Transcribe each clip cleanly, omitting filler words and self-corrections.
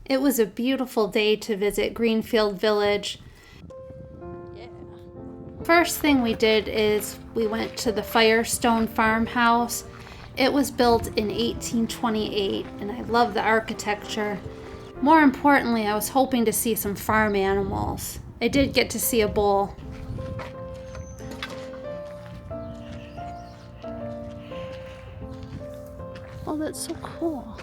It was a beautiful day to visit Greenfield Village. First thing we did is we went to the Firestone farmhouse. It was built in 1828 and I love the architecture. More importantly, I was hoping to see some farm animals. I did get to see a bull. Oh, that's so cool.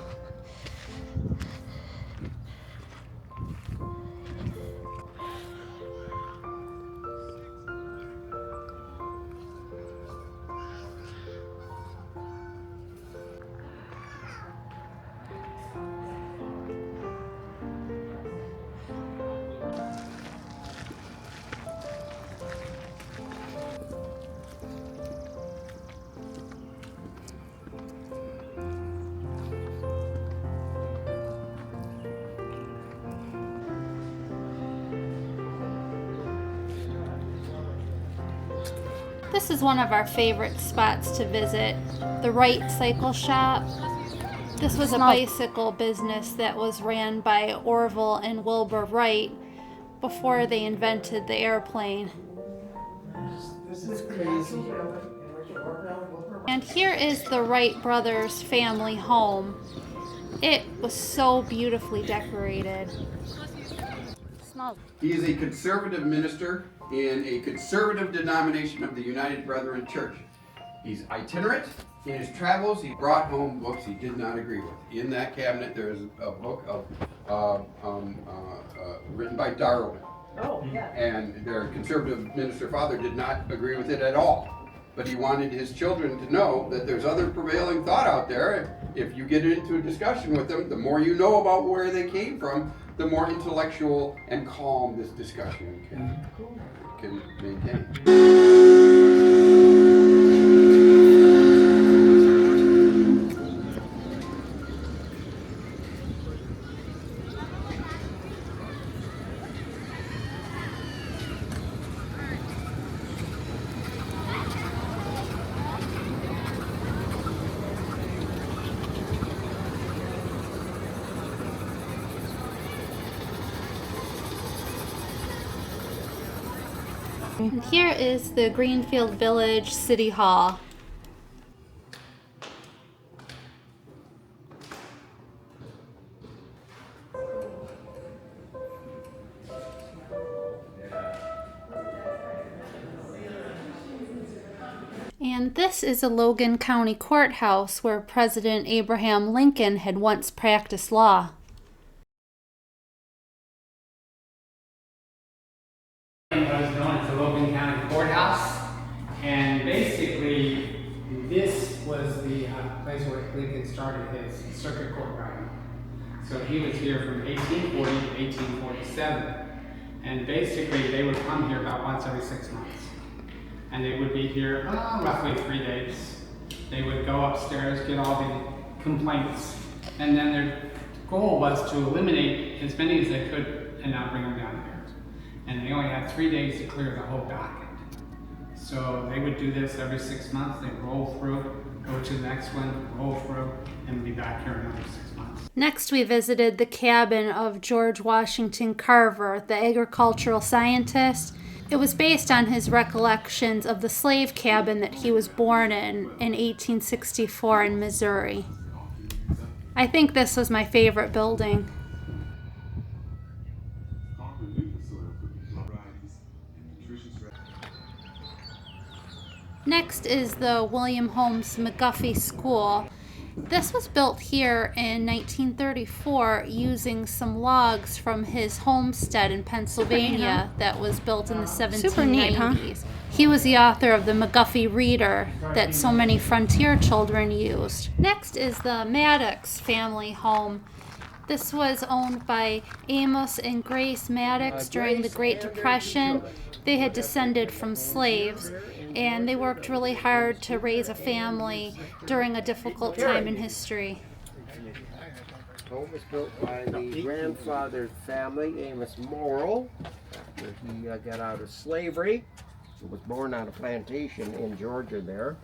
This is one of our favorite spots to visit, the Wright Cycle Shop. This was a bicycle business that was ran by Orville and Wilbur Wright before they invented the airplane. This is crazy. And here is the Wright brothers' family home. It was so beautifully decorated. He is a conservative minister in a conservative denomination of the United Brethren Church. He's itinerant. In his travels, he brought home books he did not agree with. In that cabinet, there is a book of written by Darwin. Oh, yeah. And their conservative minister father did not agree with it at all. But he wanted his children to know that there's other prevailing thought out there. If you get into a discussion with them, the more you know about where they came from, the more intellectual and calm this discussion can maintain. And here is the Greenfield Village City Hall. And this is a Logan County courthouse where President Abraham Lincoln had once practiced law. What is known as the Logan County Courthouse, and basically this was the place where Lincoln started his circuit court riding. So he was here from 1840 to 1847, and basically they would come here about once every 6 months, and they would be here roughly 3 days. They would go upstairs, get all the complaints, and then their goal was to eliminate as many as they could and not bring them down here. And they only had 3 days to clear the whole docket. So they would do this every 6 months. They'd roll through, go to the next one, roll through, and be back here in another 6 months. Next, we visited the cabin of George Washington Carver, the agricultural scientist. It was based on his recollections of the slave cabin that he was born in 1864 in Missouri. I think this was my favorite building. Next is the William Holmes McGuffey School. This was built here in 1934 using some logs from his homestead in Pennsylvania that was built in the 1790s. Super neat, huh? He was the author of the McGuffey Reader that so many frontier children used. Next is the Maddox family home. This was owned by Amos and Grace Maddox during the Great Depression. They had descended from slaves, and they worked really hard to raise a family during a difficult time in history. The home was built by the grandfather's family, Amos Morrill, after he got out of slavery. He was born on a plantation in Georgia there.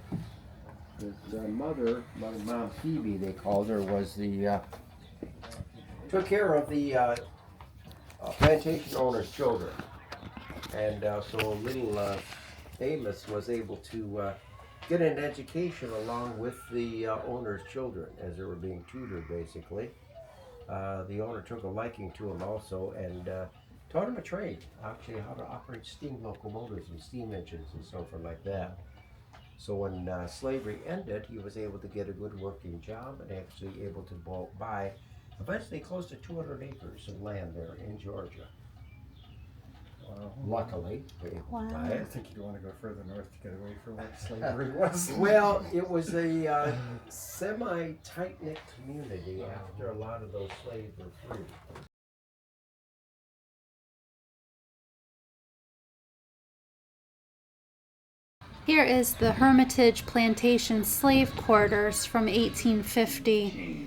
His mother, Mom Phoebe they called her, was the took care of the plantation owner's children. And so little Amos was able to get an education along with the owner's children as they were being tutored, basically. The owner took a liking to him also and taught him a trade, actually how to operate steam locomotives and steam engines and so forth like that. So when slavery ended, he was able to get a good working job and actually able to buy eventually close to 200 acres of land there in Georgia. Luckily, they were able to buy I it. think you'd want to go further north to get away from what slavery was. Well, it was a semi-tight-knit community after a lot of those slaves were free. Here is the Hermitage Plantation slave quarters from 1850.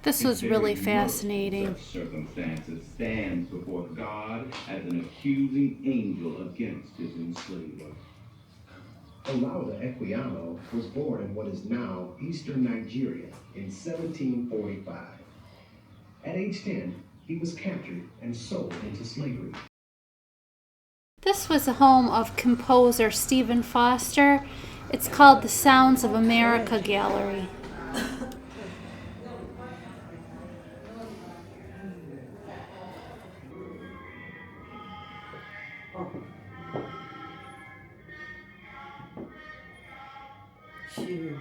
This was really fascinating. Such circumstances stands before God as an accusing angel against his enslaver. Olaudah Equiano was born in what is now eastern Nigeria in 1745. At age 10, he was captured and sold into slavery. This was a home of composer Stephen Foster. It's called the Sounds of America Gallery. Huge.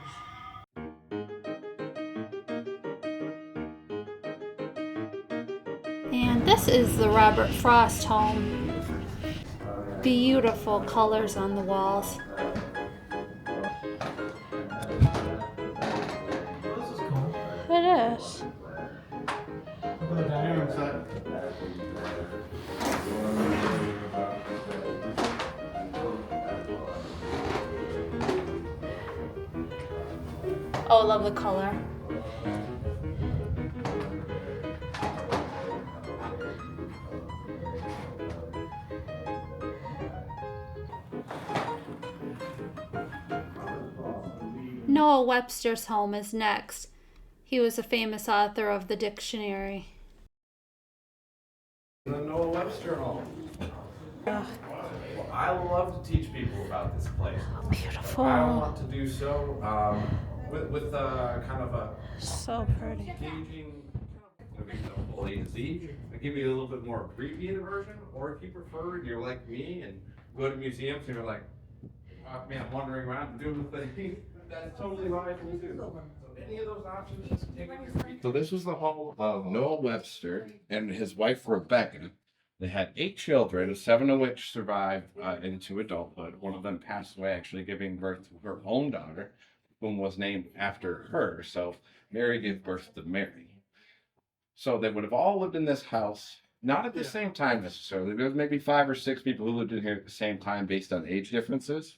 And this is the Robert Frost home. Beautiful colors on the walls. It is. The dining room set. Oh, I love the color. Noah Webster's home is next. He was a famous author of the dictionary. The Noah Webster home. Well, I love to teach people about this place. Beautiful. I want to do so with kind of a So pretty. engaging, A to Z. I give you a little bit more abbreviated version, or if you prefer, and you're like me and go to museums and you're like, oh, man, I'm wandering around doing the thing. That's totally right. We'll do. So any of those options, take it your free. So this was the home of Noah Webster and his wife Rebecca. They had 8 children, 7 of which survived into adulthood. One of them passed away, actually giving birth to her own daughter, whom was named after her. So Mary gave birth to Mary. So they would have all lived in this house, not at the same time necessarily. There was maybe 5 or 6 people who lived in here at the same time based on age differences.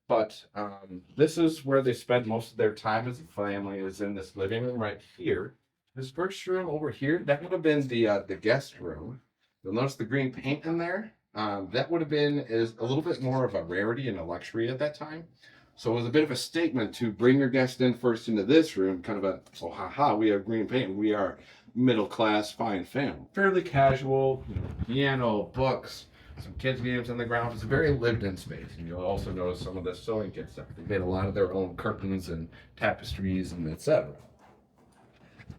But this is where they spend most of their time as a family, is in this living room right here. This first room over here, that would have been the guest room. You'll notice the green paint in there. That would have been a little bit more of a rarity and a luxury at that time. So it was a bit of a statement to bring your guest in first into this room, kind of a, oh, haha, we have green paint. We are middle class, fine family. Fairly casual, piano, books, some kids' games on the ground. It's a very lived-in space. And you'll also notice some of the sewing kit stuff. They made a lot of their own curtains and tapestries and etc.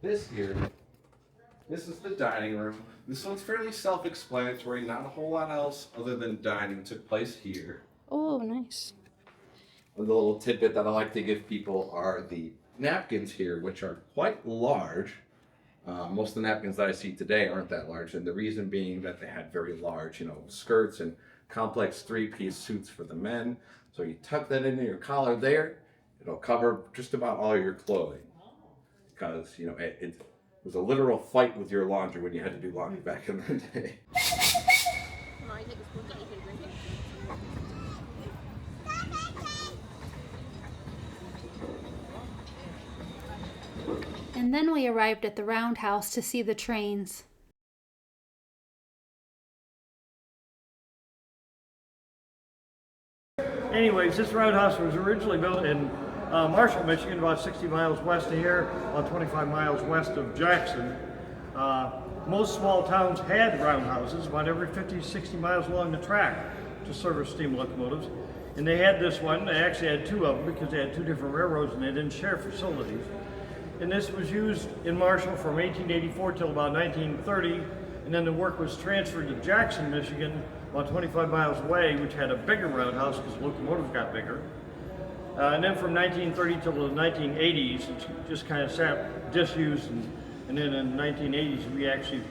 This is the dining room. This one's fairly self-explanatory. Not a whole lot else other than dining took place here. Oh, nice. The little tidbit that I like to give people are the napkins here, which are quite large. Most of the napkins that I see today aren't that large, and the reason being that they had very large, skirts and complex 3-piece suits for the men. So you tuck that into your collar there, it'll cover just about all your clothing. Because, it was a literal fight with your laundry when you had to do laundry back in the day. And then we arrived at the roundhouse to see the trains. Anyways, this roundhouse was originally built in Marshall, Michigan, about 60 miles west of here, about 25 miles west of Jackson. Most small towns had roundhouses about every 50, 60 miles along the track to service steam locomotives. And they had this one. They actually had two of them because they had two different railroads and they didn't share facilities. And this was used in Marshall from 1884 till about 1930. And then the work was transferred to Jackson, Michigan, about 25 miles away, which had a bigger roundhouse because locomotives got bigger. And then from 1930 till the 1980s, it just kind of sat disused. And then in the 1980s, we actually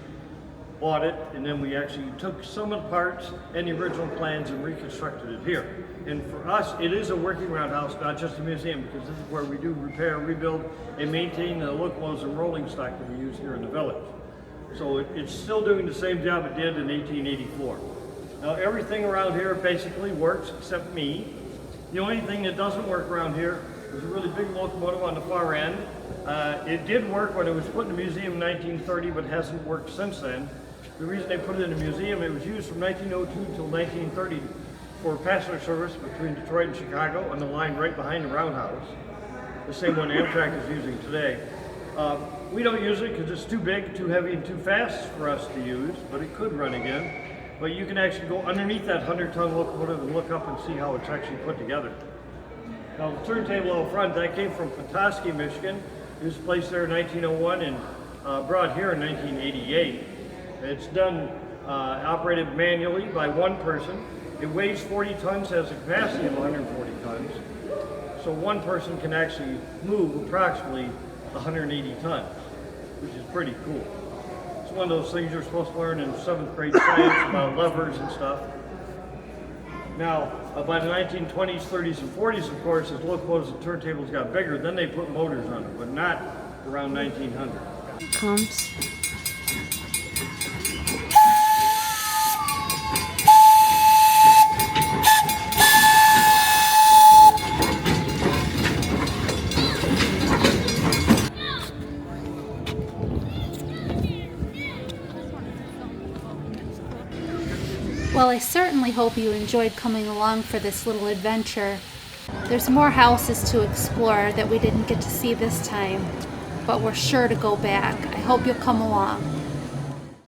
bought it, and then we actually took some of the parts and the original plans and reconstructed it here. And for us, it is a working roundhouse, not just a museum, because this is where we do repair, rebuild, and maintain the locomotives and rolling stock that we use here in the village. So it's still doing the same job it did in 1884. Now everything around here basically works except me. The only thing that doesn't work around here is a really big locomotive on the far end. It did work when it was put in the museum in 1930, but hasn't worked since then. The reason they put it in the museum, it was used from 1902 till 1930 for passenger service between Detroit and Chicago on the line right behind the roundhouse, the same one Amtrak is using today. We don't use it because it's too big, too heavy, and too fast for us to use, but it could run again. But you can actually go underneath that 100-ton locomotive and look up and see how it's actually put together. Now the turntable out front, that came from Petoskey, Michigan. It was placed there in 1901 and brought here in 1988. It's done, operated manually by one person. It weighs 40 tons, has a capacity of 140 tons. So one person can actually move approximately 180 tons, which is pretty cool. It's one of those things you're supposed to learn in 7th grade science about levers and stuff. Now, by the 1920s, 30s, and 40s, of course, as locomotives and turntables got bigger, then they put motors on it, but not around 1900. Comes. Well, I certainly hope you enjoyed coming along for this little adventure. There's more houses to explore that we didn't get to see this time, but we're sure to go back. I hope you'll come along.